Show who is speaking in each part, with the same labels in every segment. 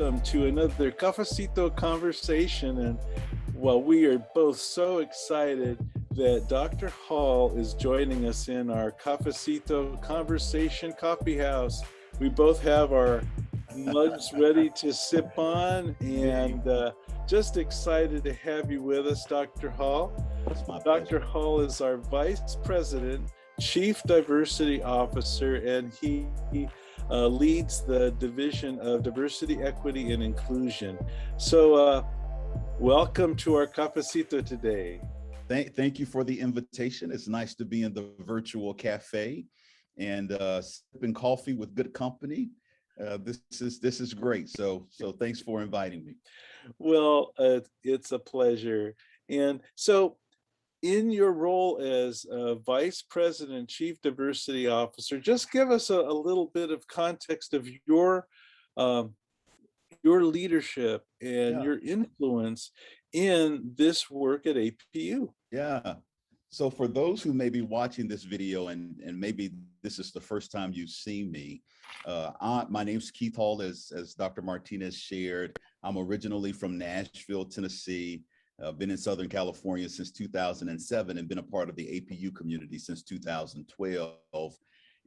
Speaker 1: welcome to another Cafecito Conversation. And well, we are both so excited that Dr. Hall is joining us in our Cafecito Conversation coffee house. We both have our mugs ready to sip on, and just excited to have you with us, Dr. Hall. Dr. Hall is our Vice President, Chief Diversity Officer, and he leads the Division of Diversity, Equity, and Inclusion. So welcome to our Cafecito today.
Speaker 2: Thank you for the invitation. It's nice to be in the virtual cafe and sipping coffee with good company. This is great. So thanks for inviting me.
Speaker 1: Well, it's a pleasure. And so, in your role as Vice President, Chief Diversity Officer, just give us a little bit of context of your leadership and your influence in this work at APU.
Speaker 2: Yeah. So for those who may be watching this video and maybe this is the first time you've seen me, my name's Keith Hall, as Dr. Martinez shared. I'm originally from Nashville, Tennessee. I've been in Southern California since 2007 and been a part of the APU community since 2012,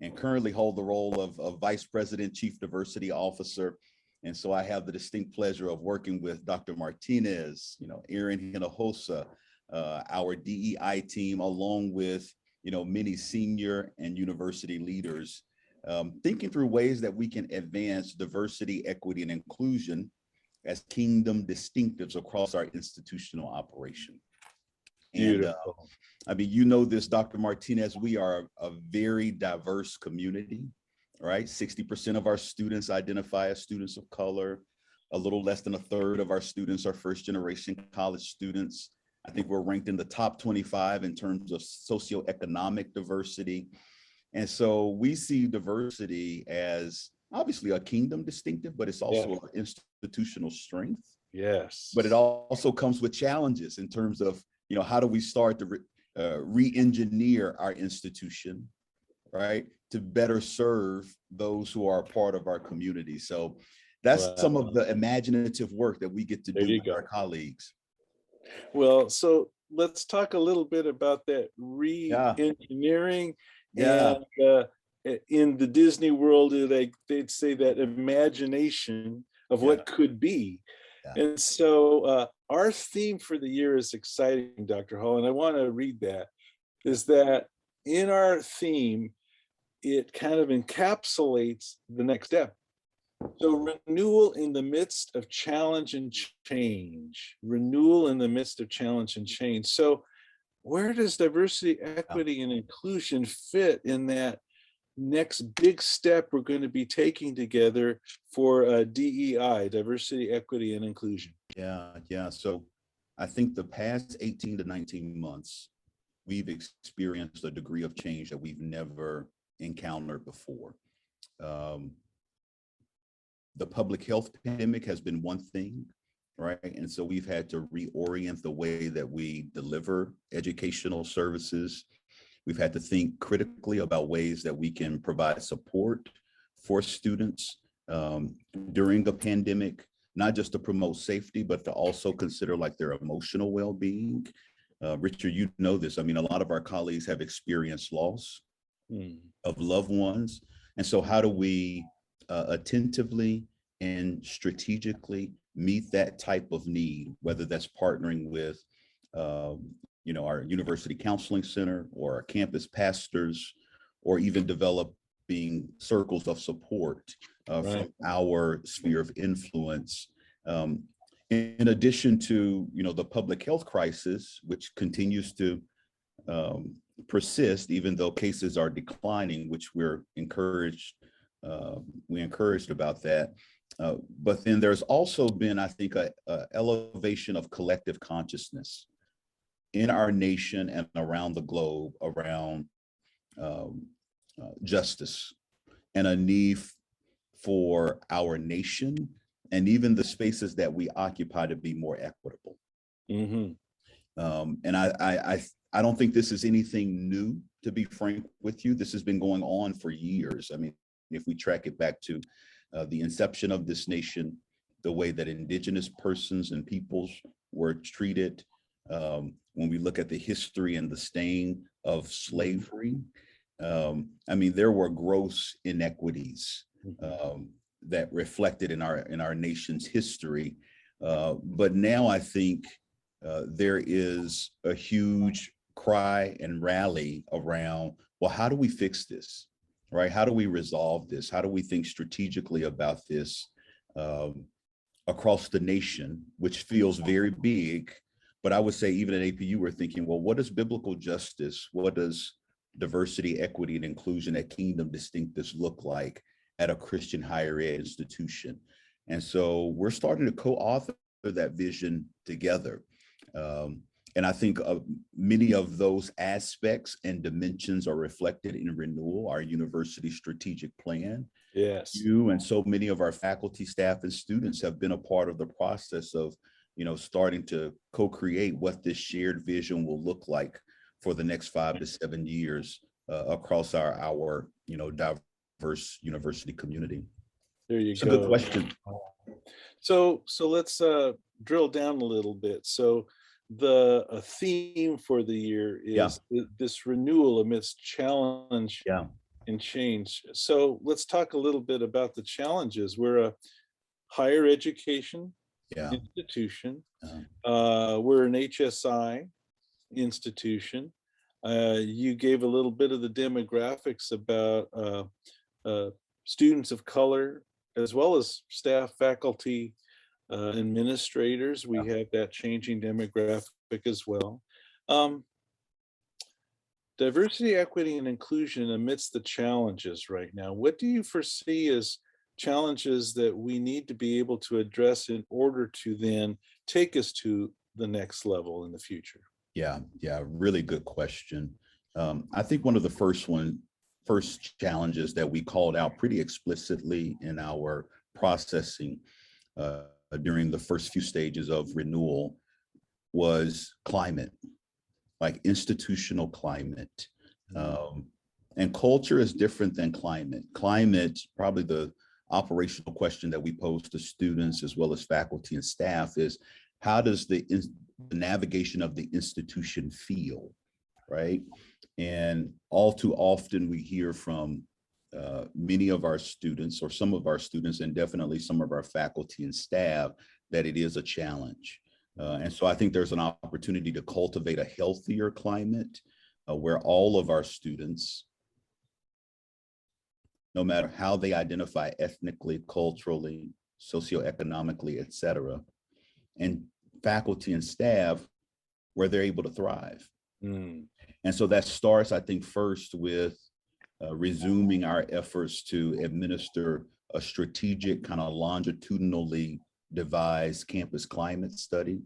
Speaker 2: and currently hold the role of Vice President, Chief Diversity Officer. And so I have the distinct pleasure of working with Dr. Martinez, Erin Hinojosa, our DEI team, along with, many senior and university leaders, thinking through ways that we can advance diversity, equity, and inclusion as kingdom distinctives across our institutional operation. And this, Dr. Martinez, we are a very diverse community, right? 60% of our students identify as students of color. A little less than a third of our students are first generation college students. I think we're ranked in the top 25 in terms of socioeconomic diversity. And so we see diversity as obviously a kingdom distinctive, but it's also an institutional strength.
Speaker 1: Yes.
Speaker 2: But it also comes with challenges in terms of, how do we start to re-engineer our institution, right, to better serve those who are a part of our community. So that's some of the imaginative work that we get to do with our colleagues.
Speaker 1: Well, so let's talk a little bit about that re-engineering. And in the Disney world, they'd say that imagination of what could be. And so our theme for the year is exciting, Dr. Hall, and I want to read that, is that in our theme, it kind of encapsulates the next step. So renewal in the midst of challenge and change. Renewal in the midst of challenge and change. So where does diversity, equity, and inclusion fit in that next big step we're going to be taking together for DEI, diversity, equity, and inclusion?
Speaker 2: Yeah. So I think the past 18 to 19 months, we've experienced a degree of change that we've never encountered before. The public health pandemic has been one thing, right? And so we've had to reorient the way that we deliver educational services. We've had to think critically about ways that we can provide support for students during the pandemic, not just to promote safety, but to also consider their emotional well-being. Richard, you know this. I mean, a lot of our colleagues have experienced loss of loved ones. And so how do we attentively and strategically meet that type of need, whether that's partnering with our university counseling center or our campus pastors, or even developing circles of support from our sphere of influence. In addition to, the public health crisis, which continues to persist, even though cases are declining, which we're encouraged about that. But then there's also been, I think, a elevation of collective consciousness in our nation and around the globe around justice and a need for our nation and even the spaces that we occupy to be more equitable. And I don't think this is anything new, to be frank with you. This has been going on for years. I mean, if we track it back to the inception of this nation, the way that indigenous persons and peoples were treated. When we look at the history and the stain of slavery, I mean, there were gross inequities that reflected in our nation's history. But now I think there is a huge cry and rally around, well, how do we fix this, right? How do we resolve this? How do we think strategically about this across the nation, which feels very big? But I would say even at APU, we're thinking, well, what does biblical justice, what does diversity, equity, and inclusion at Kingdom Distinctives look like at a Christian higher ed institution? And so we're starting to co-author that vision together. And I think many of those aspects and dimensions are reflected in Renewal, our university strategic plan.
Speaker 1: Yes.
Speaker 2: You and so many of our faculty, staff, and students have been a part of the process of, starting to co-create what this shared vision will look like for the next 5 to 7 years across our diverse university community.
Speaker 1: There you
Speaker 2: it's
Speaker 1: go.
Speaker 2: A good question.
Speaker 1: So let's drill down a little bit. So the theme for the year is this renewal amidst challenge and change. So let's talk a little bit about the challenges. We're a higher education institution. We're an HSI institution. You gave a little bit of the demographics about students of color, as well as staff, faculty, administrators. We have that changing demographic as well. Diversity, equity, and inclusion amidst the challenges right now. What do you foresee as challenges that we need to be able to address in order to then take us to the next level in the future?
Speaker 2: Yeah, really good question. I think one of the first challenges that we called out pretty explicitly in our processing during the first few stages of Renewal was climate, like institutional climate. And culture is different than climate. Climate, probably the operational question that we pose to students as well as faculty and staff is, how does the navigation of the institution feel, right? And all too often we hear from many of our students, or some of our students, and definitely some of our faculty and staff, that it is a challenge. And so I think there's an opportunity to cultivate a healthier climate where all of our students, no matter how they identify ethnically, culturally, socioeconomically, et cetera, and faculty and staff, where they're able to thrive. And so that starts, I think, first with resuming our efforts to administer a strategic, kind of longitudinally devised campus climate study.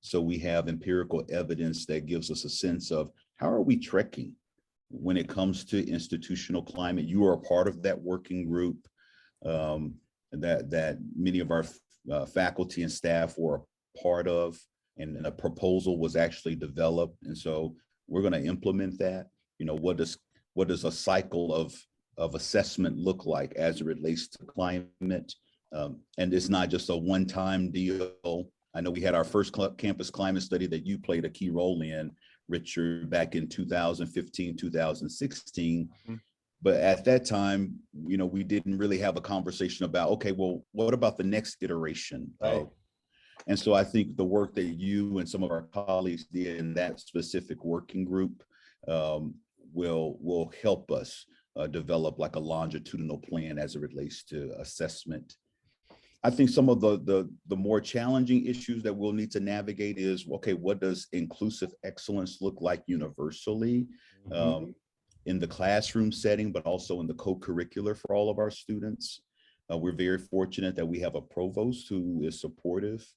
Speaker 2: So we have empirical evidence that gives us a sense of how are we trekking when it comes to institutional climate. You are a part of that working group that many of our faculty and staff were a part of, and a proposal was actually developed. And so we're going to implement that. What does a cycle of assessment look like as it relates to climate? And it's not just a one-time deal. I know we had our first campus climate study that you played a key role in, Richard, back in 2015, 2016. But at that time, we didn't really have a conversation about, okay, well, what about the next iteration?
Speaker 1: Right.
Speaker 2: And so I think the work that you and some of our colleagues did in that specific working group will help us develop like a longitudinal plan as it relates to assessment. I think some of the more challenging issues that we'll need to navigate is, okay, what does inclusive excellence look like universally in the classroom setting, but also in the co-curricular for all of our students? We're very fortunate that we have a provost who is supportive,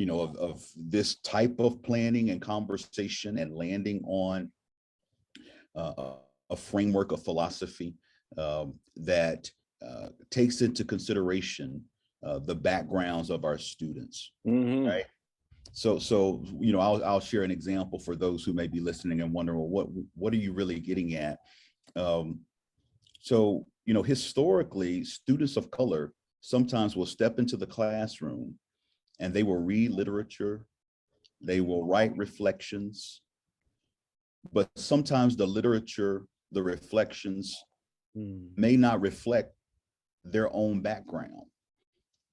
Speaker 2: of this type of planning and conversation and landing on a framework of philosophy that takes into consideration the backgrounds of our students, right? So I'll share an example for those who may be listening and wondering, well, what are you really getting at? So historically, students of color sometimes will step into the classroom and they will read literature, they will write reflections, but sometimes the literature, the reflections may not reflect their own background.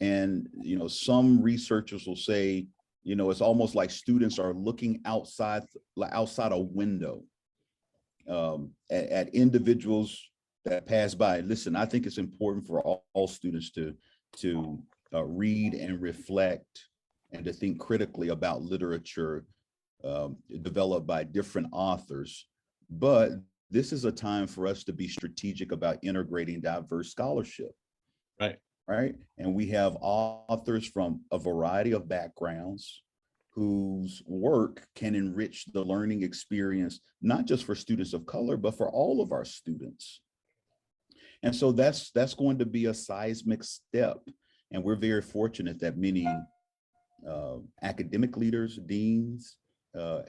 Speaker 2: And, some researchers will say, it's almost like students are looking outside a window at individuals that pass by. Listen, I think it's important for all students to read and reflect and to think critically about literature developed by different authors. But this is a time for us to be strategic about integrating diverse scholarship. Right. And we have authors from a variety of backgrounds whose work can enrich the learning experience, not just for students of color, but for all of our students. And so that's going to be a seismic step. And we're very fortunate that many academic leaders, deans,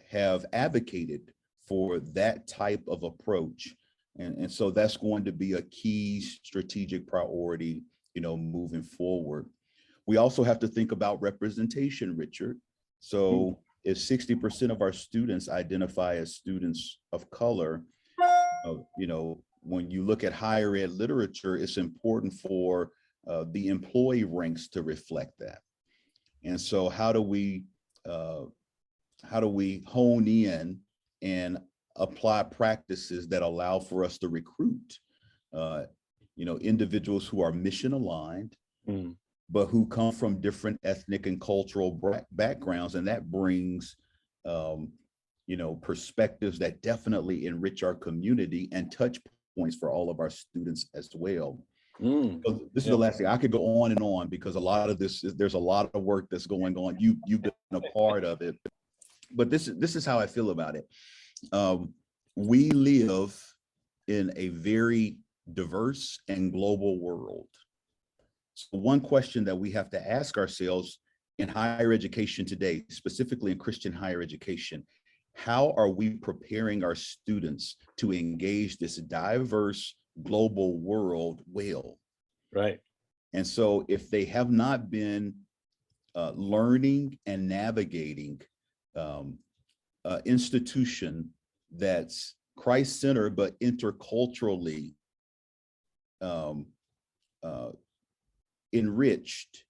Speaker 2: have advocated for that type of approach. And so that's going to be a key strategic priority, moving forward. We also have to think about representation, Richard. So if 60% of our students identify as students of color, when you look at higher ed literature, it's important for the employee ranks to reflect that. And so how do we hone in and apply practices that allow for us to recruit individuals who are mission aligned, but who come from different ethnic and cultural backgrounds, and that brings perspectives that definitely enrich our community and touch points for all of our students as well. So this is the last thing. I could go on and on because a lot of this there's a lot of work that's going on. You've been a part of it, but this is how I feel about it. We live in a very diverse and global world. So one question that we have to ask ourselves in higher education today, specifically in Christian higher education, how are we preparing our students to engage this diverse global world well?
Speaker 1: Right.
Speaker 2: And so if they have not been learning and navigating institution that's Christ-centered but interculturally enriched,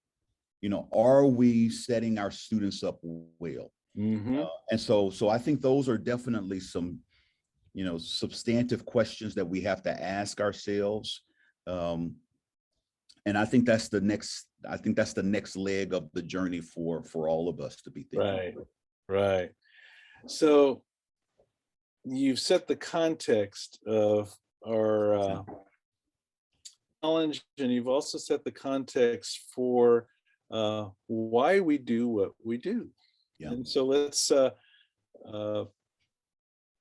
Speaker 2: are we setting our students up well? And so I think those are definitely some, substantive questions that we have to ask ourselves. And I think that's the next leg of the journey for all of us to be thinking.
Speaker 1: Right. So you've set the context of our challenge, and you've also set the context for why we do what we do. And so let's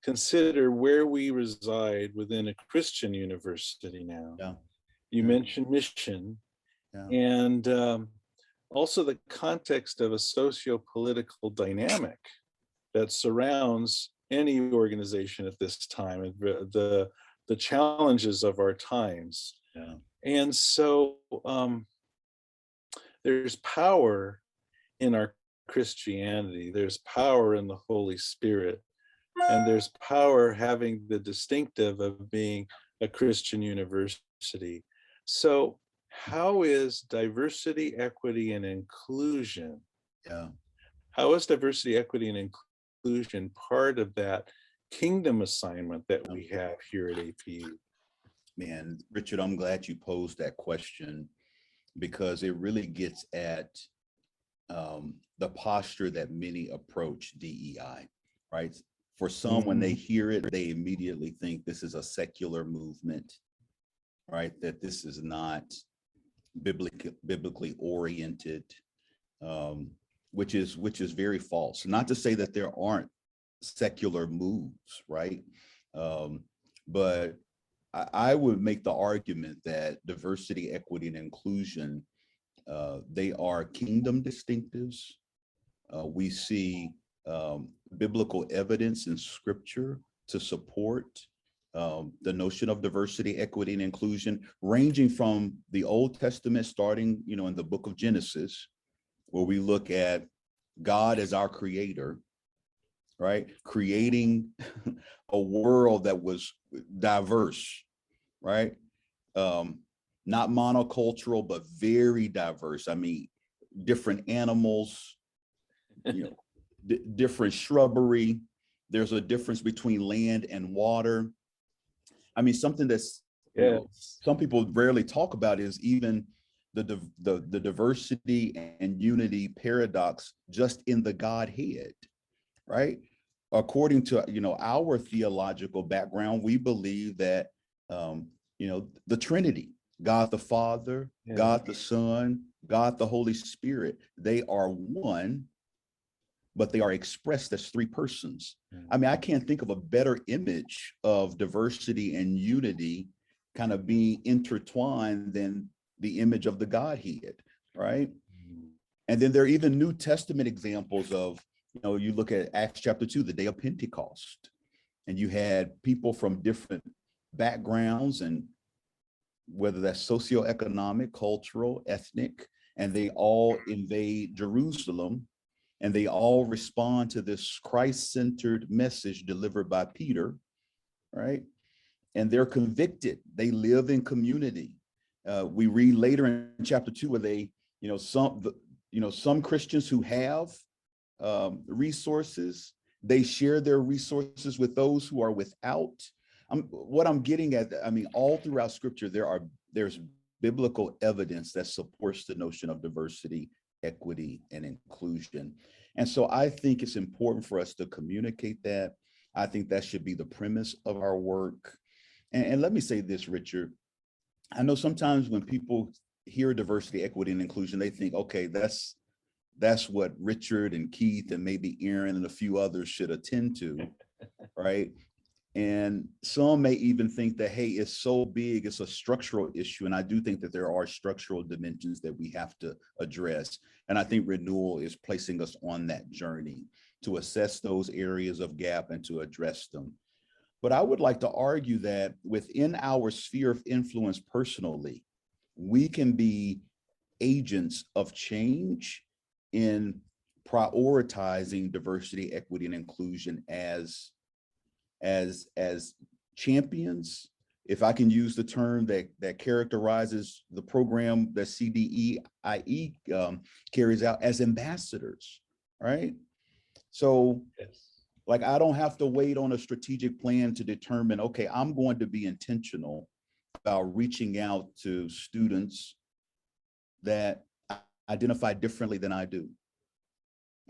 Speaker 1: consider where we reside within a Christian university now. You mentioned mission, and also the context of a socio-political dynamic that surrounds any organization at this time, and the challenges of our times. And so there's power in our Christianity, there's power in the Holy Spirit, and there's power having the distinctive of being a Christian university. So how is diversity, equity, and inclusion? How is diversity, equity, and inclusion part of that kingdom assignment that we have here at APU?
Speaker 2: Man, Richard, I'm glad you posed that question because it really gets at the posture that many approach DEI, right? For some, when they hear it, they immediately think this is a secular movement, right? That this is not biblically oriented, which is very false. Not to say that there aren't secular moves, right? But I would make the argument that diversity, equity, and inclusion, they are kingdom distinctives. We see biblical evidence in scripture to support the notion of diversity, equity, and inclusion, ranging from the Old Testament, starting, in the book of Genesis, where we look at God as our creator, right? Creating a world that was diverse, right? Not monocultural, but very diverse. I mean, different animals, different shrubbery. There's a difference between land and water. I mean, something that's, some people rarely talk about is even the diversity and unity paradox just in the Godhead, right? According to, our theological background, we believe that, the Trinity, God the Father, God the Son, God the Holy Spirit, they are one, but they are expressed as three persons. I mean, I can't think of a better image of diversity and unity kind of being intertwined than the image of the Godhead, right? And then there are even New Testament examples of, you look at Acts chapter 2, the day of Pentecost, and you had people from different backgrounds, and whether that's socioeconomic, cultural, ethnic, and they all invade Jerusalem, and they all respond to this Christ-centered message delivered by Peter, right? And they're convicted. They live in community. We read later in chapter 2 where they, some Christians who have resources, they share their resources with those who are without. What I'm getting at, I mean, all throughout Scripture, there's biblical evidence that supports the notion of diversity, equity, and inclusion. And so I think it's important for us to communicate that. I think that should be the premise of our work. And let me say this, Richard. I know sometimes when people hear diversity, equity, and inclusion, they think, okay, that's what Richard and Keith and maybe Aaron and a few others should attend to, right? And some may even think that, hey, it's so big, it's a structural issue. And I do think that there are structural dimensions that we have to address. And I think Renewal is placing us on that journey to assess those areas of gap and to address them. But I would like to argue that within our sphere of influence personally, we can be agents of change in prioritizing diversity, equity, and inclusion as champions, if I can use the term that characterizes the program that CDEIE carries out, as ambassadors, right? So, like, I don't have to wait on a strategic plan to determine, okay, I'm going to be intentional about reaching out to students that identify differently than I do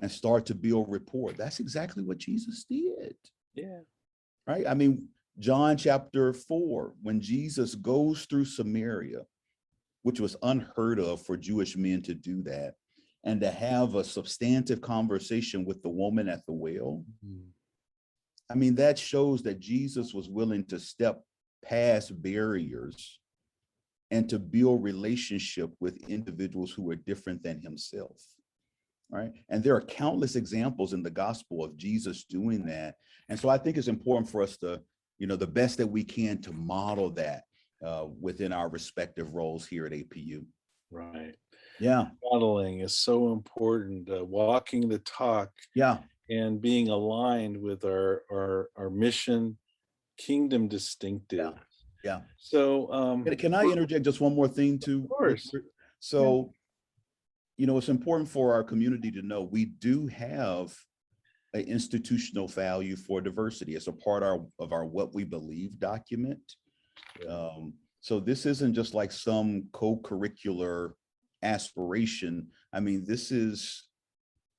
Speaker 2: and start to build rapport. That's exactly what Jesus did.
Speaker 1: Yeah.
Speaker 2: Right? I mean, John chapter 4, when Jesus goes through Samaria, which was unheard of for Jewish men to do that, and to have a substantive conversation with the woman at the well. I mean, that shows that Jesus was willing to step past barriers and to build relationship with individuals who were different than himself. Right. And there are countless examples in the gospel of Jesus doing that. And so I think it's important for us to, the best that we can to model that within our respective roles here at APU.
Speaker 1: Right.
Speaker 2: Yeah.
Speaker 1: Modeling is so important. Walking the talk.
Speaker 2: Yeah.
Speaker 1: And being aligned with our mission, kingdom distinctive.
Speaker 2: Yeah.
Speaker 1: So
Speaker 2: can I interject just one more thing too?
Speaker 1: Of course.
Speaker 2: So, it's important for our community to know we do have an institutional value for diversity. It's a part of our What We Believe document. So this isn't just like some co-curricular aspiration. I mean, this is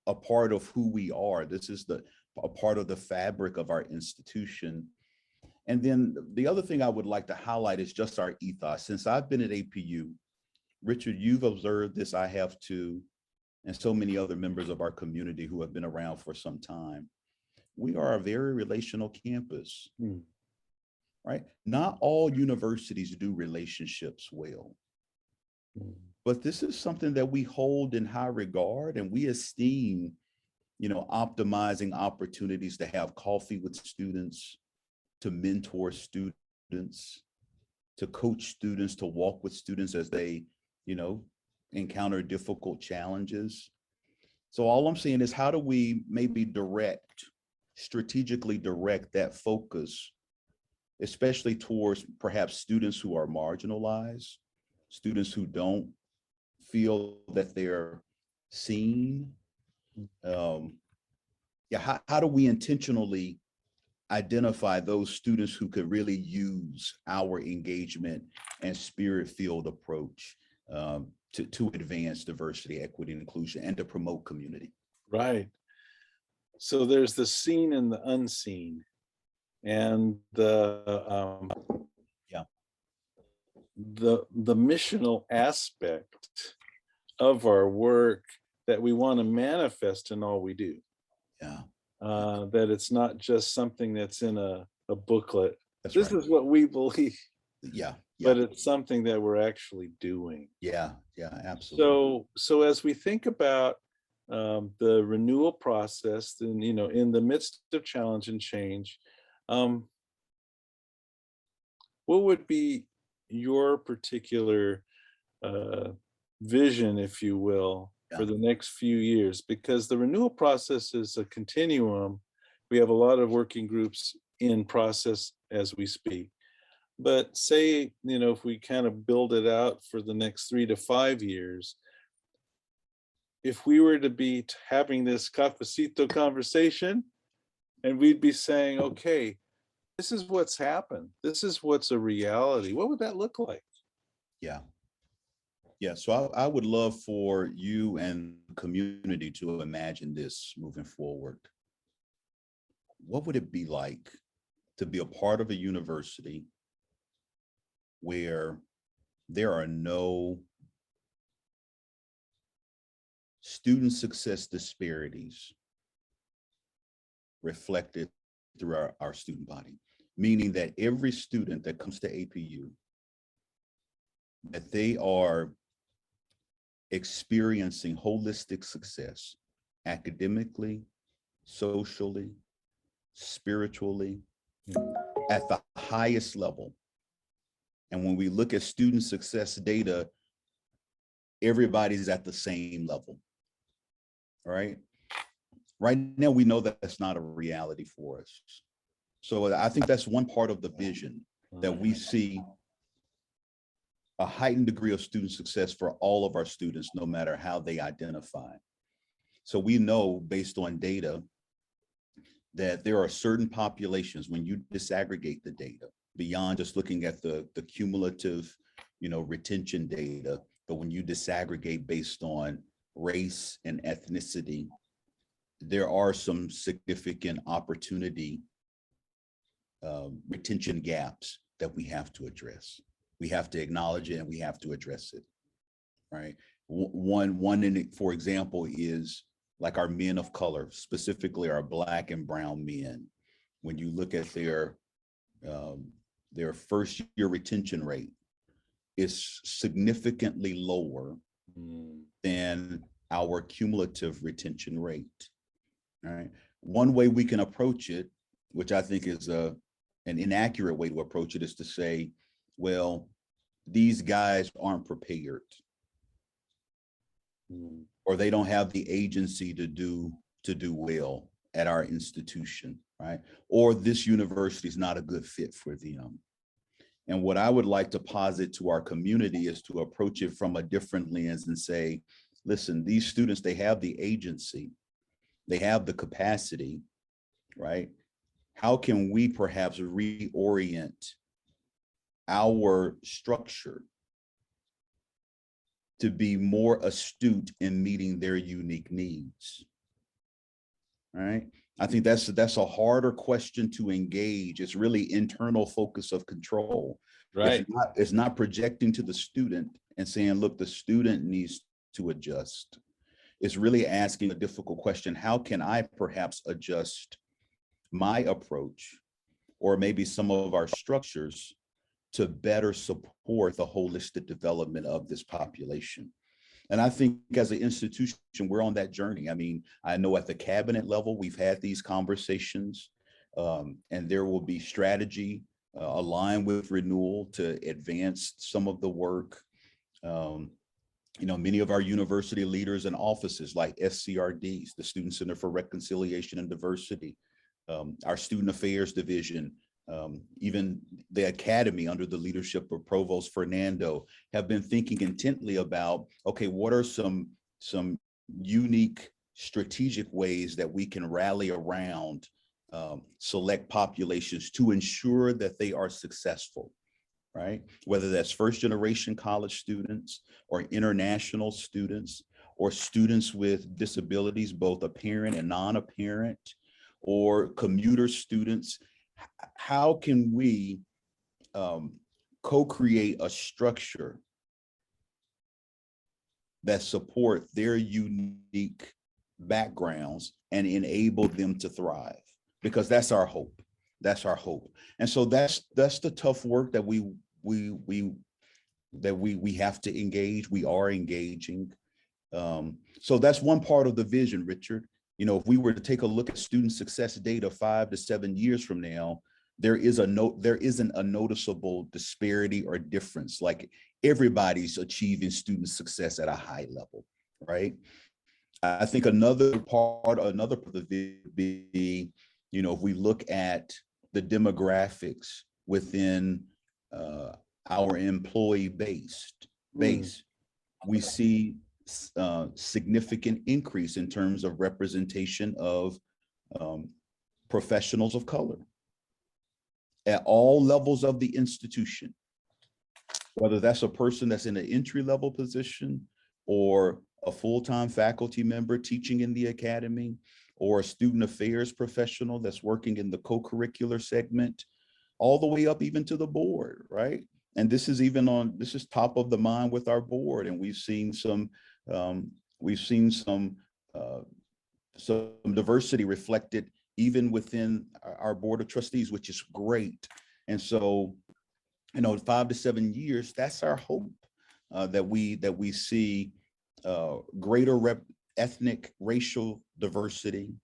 Speaker 2: a part of who we are. This is a part of the fabric of our institution. And then the other thing I would like to highlight is just our ethos. Since I've been at APU, Richard, you've observed this, I have too, and so many other members of our community who have been around for some time. We are a very relational campus, right? Not all universities do relationships well, but this is something that we hold in high regard, and we esteem, optimizing opportunities to have coffee with students, to mentor students, to coach students, to walk with students as they, encounter difficult challenges. So all I'm saying is, how do we maybe strategically direct that focus, especially towards perhaps students who are marginalized, students who don't feel that they're seen? How do we intentionally identify those students who could really use our engagement and spirit-filled approach to advance diversity, equity, and inclusion, and to promote community?
Speaker 1: Right. So there's the seen and the unseen, and the missional aspect of our work that we want to manifest in all we do. That it's not just something that's in a booklet. This is what we believe. But it's something that we're actually doing.
Speaker 2: Absolutely.
Speaker 1: So as we think about the renewal process, and in the midst of challenge and change, what would be your particular vision, if you will, for the next few years? Because the renewal process is a continuum. We have a lot of working groups in process as we speak. But say, if we kind of build it out for the next 3 to 5 years, if we were to be having this Cafecito conversation, and we'd be saying, okay, this is what's happened, this is what's a reality, what would that look like?
Speaker 2: So I would love for you and the community to imagine this moving forward. What would it be like to be a part of a university where there are no student success disparities reflected through our student body? Meaning that every student that comes to APU, that they are experiencing holistic success academically, socially, spiritually, at the highest level. And when we look at student success data, everybody's at the same level. All right. Right now, we know that that's not a reality for us. So I think that's one part of the vision, that we see a heightened degree of student success for all of our students, no matter how they identify. So we know, based on data, that there are certain populations, when you disaggregate the data, beyond just looking at the cumulative, retention data, but when you disaggregate based on race and ethnicity, there are some significant opportunity retention gaps that we have to address. We have to acknowledge it and we have to address it, right? One in it, for example, is like our men of color, specifically our Black and brown men. When you look at their first year retention rate, is significantly lower than our cumulative retention rate. All right. One way we can approach it, which I think is an inaccurate way to approach it, is to say, well, these guys aren't prepared, or they don't have the agency to do well at our institution, right? Or this university is not a good fit for them. And what I would like to posit to our community is to approach it from a different lens and say, listen, these students, they have the agency, they have the capacity, right? How can we perhaps reorient our structure to be more astute in meeting their unique needs, right? I think that's a harder question to engage. It's really internal focus of control.
Speaker 1: Right.
Speaker 2: It's not projecting to the student and saying, look, the student needs to adjust. It's really asking a difficult question. How can I perhaps adjust my approach, or maybe some of our structures, to better support the holistic development of this population? And I think as an institution, we're on that journey. I mean, I know at the cabinet level, we've had these conversations. And there will be strategy aligned with Renewal to advance some of the work. Many of our university leaders and offices like SCRDs, the Student Center for Reconciliation and Diversity, our Student Affairs Division, even the Academy under the leadership of Provost Fernando, have been thinking intently about, okay, what are some unique strategic ways that we can rally around select populations to ensure that they are successful, right? Whether that's first generation college students or international students or students with disabilities, both apparent and non-apparent, or commuter students. How can we co-create a structure that support their unique backgrounds and enable them to thrive? Because that's our hope. That's our hope. And so that's the tough work that we have to engage. We are engaging. So that's one part of the vision, Richard. If we were to take a look at student success data 5 to 7 years from now, there isn't a noticeable disparity or difference. Like, everybody's achieving student success at a high level, right? I think another part of the vision would be, if we look at the demographics within our employee base, we see significant increase in terms of representation of professionals of color at all levels of the institution, whether that's a person that's in an entry-level position or a full-time faculty member teaching in the academy, or a student affairs professional that's working in the co-curricular segment, all the way up even to the board, right? And this is top of the mind with our board. And we've seen some diversity reflected even within our board of trustees, which is great. And so, 5 to 7 years, that's our hope, that we see greater ethnic, racial diversity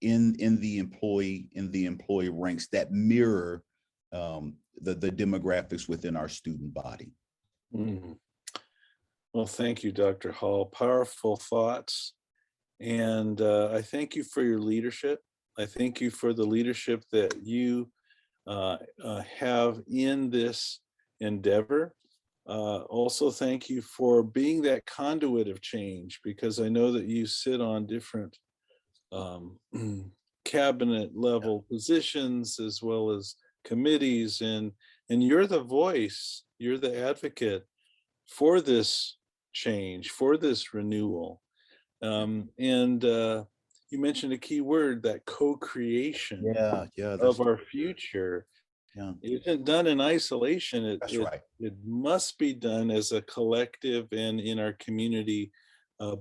Speaker 2: in the employee ranks that mirror the demographics within our student body.
Speaker 1: Well, thank you, Dr. Hall. Powerful thoughts. And I thank you for your leadership. I thank you for the leadership that you have in this endeavor. Also, thank you for being that conduit of change, because I know that you sit on different cabinet level positions as well as committees, and you're the voice, you're the advocate for this change, for this renewal. And you mentioned a key word, that co-creation of our future. It isn't done in isolation. It must be done as a collective and in our community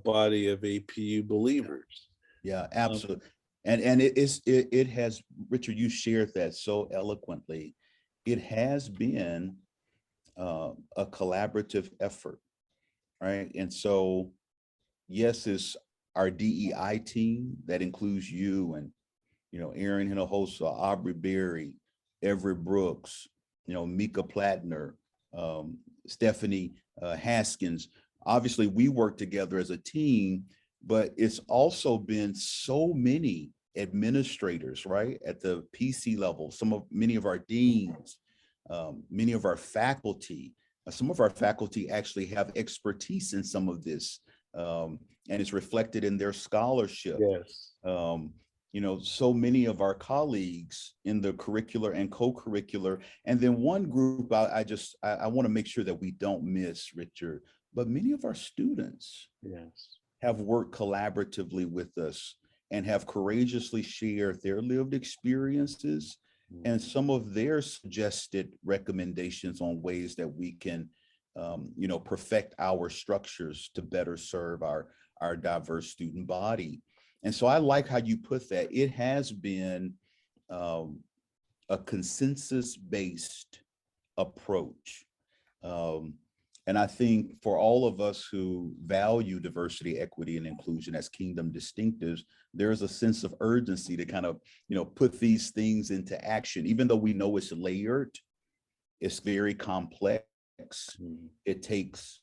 Speaker 1: body of APU believers.
Speaker 2: Yeah, absolutely. And it has, Richard, you shared that so eloquently. It has been a collaborative effort, right? And so, yes, it's our DEI team that includes you and, Aaron Hinojosa, Aubrey Berry, Everett Brooks, Mika Plattner, Stephanie Haskins. Obviously, we work together as a team, but it's also been so many administrators, right, at the PC level, many of our deans, many of our faculty. Some of our faculty actually have expertise in some of this, and it's reflected in their scholarship.
Speaker 1: Yes.
Speaker 2: So many of our colleagues in the curricular and co-curricular, and then one group I want to make sure that we don't miss, Richard, but many of our students have worked collaboratively with us and have courageously shared their lived experiences and some of their suggested recommendations on ways that we can, perfect our structures to better serve our diverse student body. And so I like how you put that. It has been a consensus-based approach And I think for all of us who value diversity, equity, and inclusion as kingdom distinctives, there's a sense of urgency to kind of, put these things into action, even though we know it's layered, it's very complex. It takes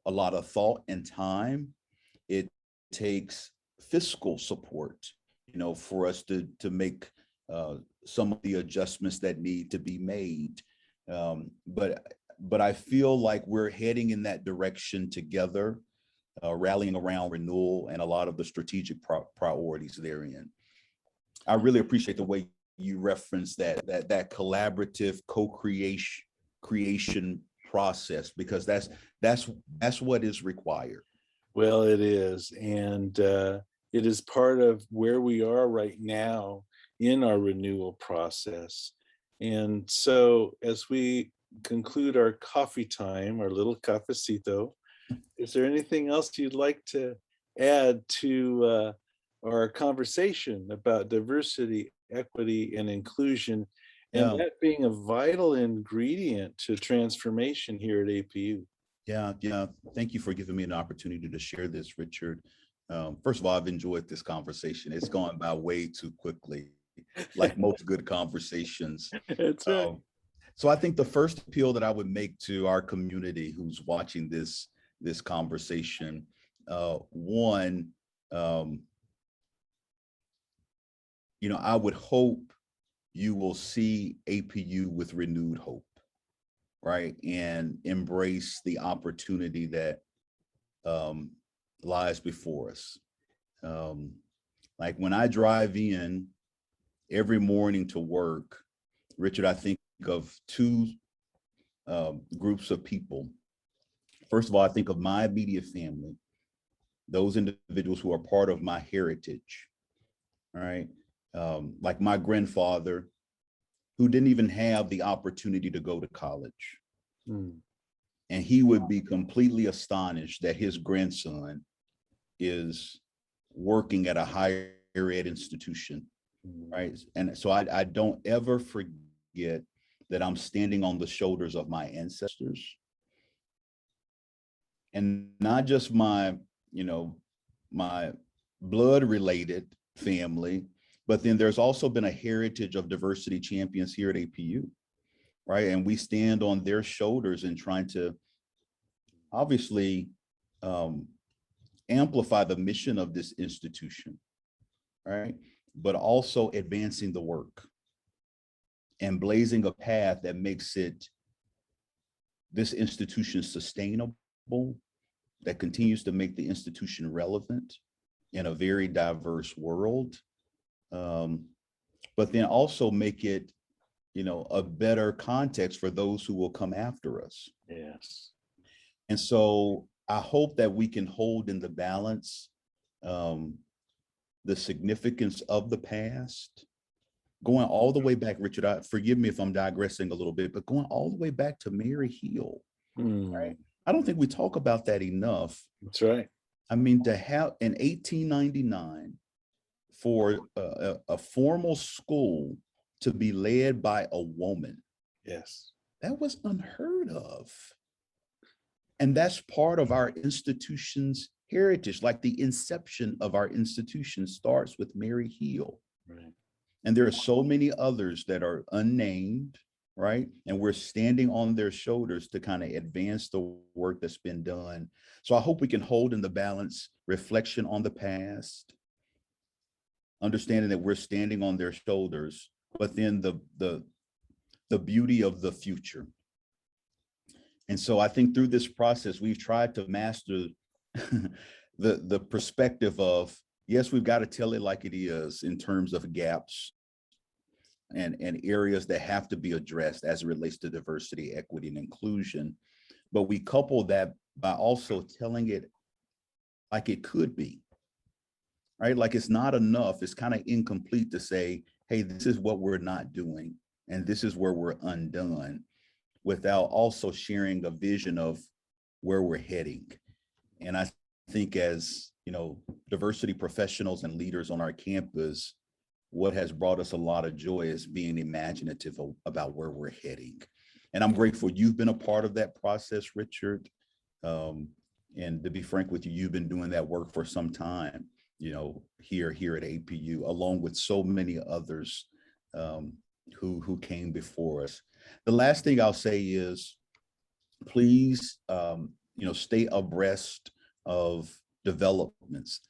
Speaker 2: a lot of thought and time. It takes fiscal support, for us to make some of the adjustments that need to be made. But I feel like we're heading in that direction together, rallying around Renewal and a lot of the strategic priorities therein. I really appreciate the way you referenced that collaborative co-creation process, because that's what is required.
Speaker 1: Well, it is, and it is part of where we are right now in our renewal process. And so as we conclude our coffee time, our little cafecito, is there anything else you'd like to add to our conversation about diversity, equity, and inclusion, and that being a vital ingredient to transformation here at APU?
Speaker 2: Yeah. Thank you for giving me an opportunity to share this, Richard. First of all, I've enjoyed this conversation. It's gone by way too quickly, like most good conversations.
Speaker 1: That's right.
Speaker 2: So I think the first appeal that I would make to our community who's watching this conversation, one, I would hope you will see APU with renewed hope, right? And embrace the opportunity that lies before us. Like when I drive in every morning to work, Richard, I think of two groups of people. First of all, I think of my immediate family, those individuals who are part of my heritage, all right? Like my grandfather, who didn't even have the opportunity to go to college. And he would be completely astonished that his grandson is working at a higher ed institution, right? And so I don't ever forget that I'm standing on the shoulders of my ancestors, and not just my blood related family, but then there's also been a heritage of diversity champions here at APU, right? And we stand on their shoulders and trying to obviously amplify the mission of this institution, right? But also advancing the work and blazing a path that makes this institution sustainable, that continues to make the institution relevant in a very diverse world, but then also make it, a better context for those who will come after us.
Speaker 1: Yes.
Speaker 2: And so I hope that we can hold in the balance the significance of the past, going all the way back, Richard, forgive me if I'm digressing a little bit, but going all the way back to Mary Hill, right? I don't think we talk about that enough.
Speaker 1: That's right.
Speaker 2: I mean, to have in 1899 for a formal school to be led by a woman.
Speaker 1: Yes.
Speaker 2: That was unheard of. And that's part of our institution's heritage. Like the inception of our institution starts with Mary Hill.
Speaker 1: Right.
Speaker 2: And there are so many others that are unnamed, right? And we're standing on their shoulders to kind of advance the work that's been done. So I hope we can hold in the balance reflection on the past, understanding that we're standing on their shoulders, but then the beauty of the future. And so I think through this process, we've tried to master the perspective of, yes, we've got to tell it like it is in terms of gaps and areas that have to be addressed as it relates to diversity, equity, and inclusion. But we couple that by also telling it like it could be, right? Like it's not enough. It's kind of incomplete to say, hey, this is what we're not doing, and this is where we're undone, without also sharing a vision of where we're heading. And I think as, diversity professionals and leaders on our campus, what has brought us a lot of joy is being imaginative about where we're heading. And I'm grateful you've been a part of that process, Richard. And to be frank with you, you've been doing that work for some time, here at APU, along with so many others who came before us. The last thing I'll say is, please, stay abreast of developments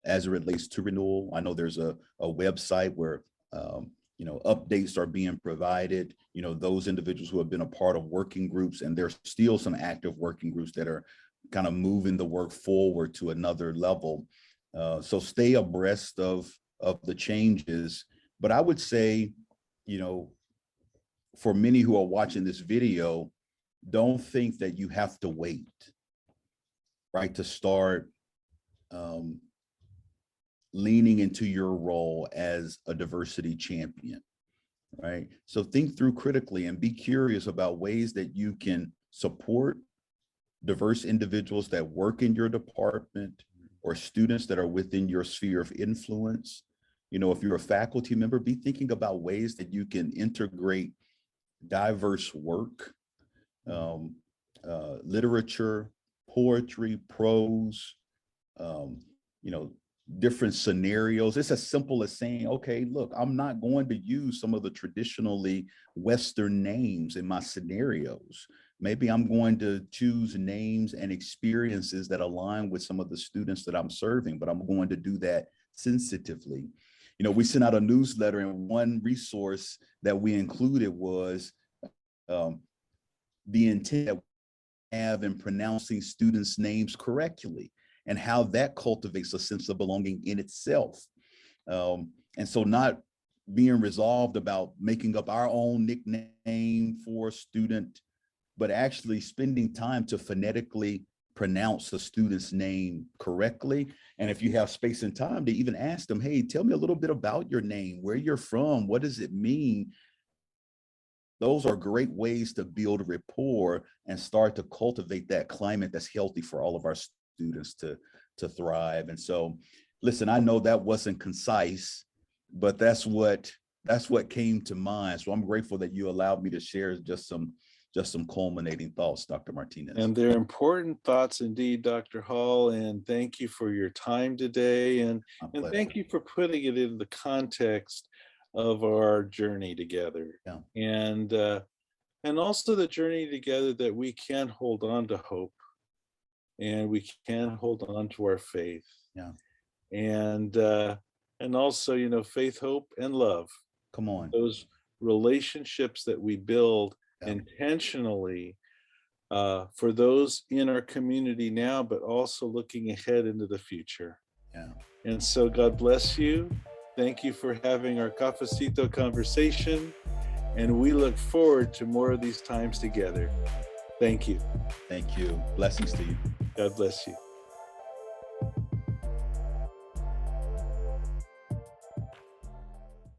Speaker 2: as it relates to Renewal. I know there's a website where updates are being provided. Those individuals who have been a part of working groups, and there's still some active working groups that are kind of moving the work forward to another level. So stay abreast of the changes. But I would say, for many who are watching this video, don't think that you have to wait, right, to start leaning into your role as a diversity champion, right? So think through critically and be curious about ways that you can support diverse individuals that work in your department or students that are within your sphere of influence. If you're a faculty member, be thinking about ways that you can integrate diverse work, literature, poetry, prose, different scenarios. It's as simple as saying, okay, look, I'm not going to use some of the traditionally Western names in my scenarios. Maybe I'm going to choose names and experiences that align with some of the students that I'm serving, but I'm going to do that sensitively. We sent out a newsletter, and one resource that we included was the intent that we have in pronouncing students' names correctly, and how that cultivates a sense of belonging in itself. And so not being resolved about making up our own nickname for a student, but actually spending time to phonetically pronounce a student's name correctly. And if you have space and time, to even ask them, hey, tell me a little bit about your name, where you're from, what does it mean? Those are great ways to build rapport and start to cultivate that climate that's healthy for all of our students to thrive. And so, listen, I know that wasn't concise, but that's what came to mind. So I'm grateful that you allowed me to share just some culminating thoughts, Dr. Martinez.
Speaker 1: And they're important thoughts indeed, Dr. Hall. And thank you for your time today. And thank you for putting it in the context of our journey together. Yeah. And also the journey together that we can hold on to hope, and we can hold on to our faith.
Speaker 2: Yeah.
Speaker 1: And also, faith, hope, and love.
Speaker 2: Come on.
Speaker 1: Those relationships that we build intentionally for those in our community now, but also looking ahead into the future.
Speaker 2: Yeah.
Speaker 1: And so God bless you. Thank you for having our Cafecito conversation. And we look forward to more of these times together. Thank you.
Speaker 2: Thank you. Blessings to you.
Speaker 1: God bless you.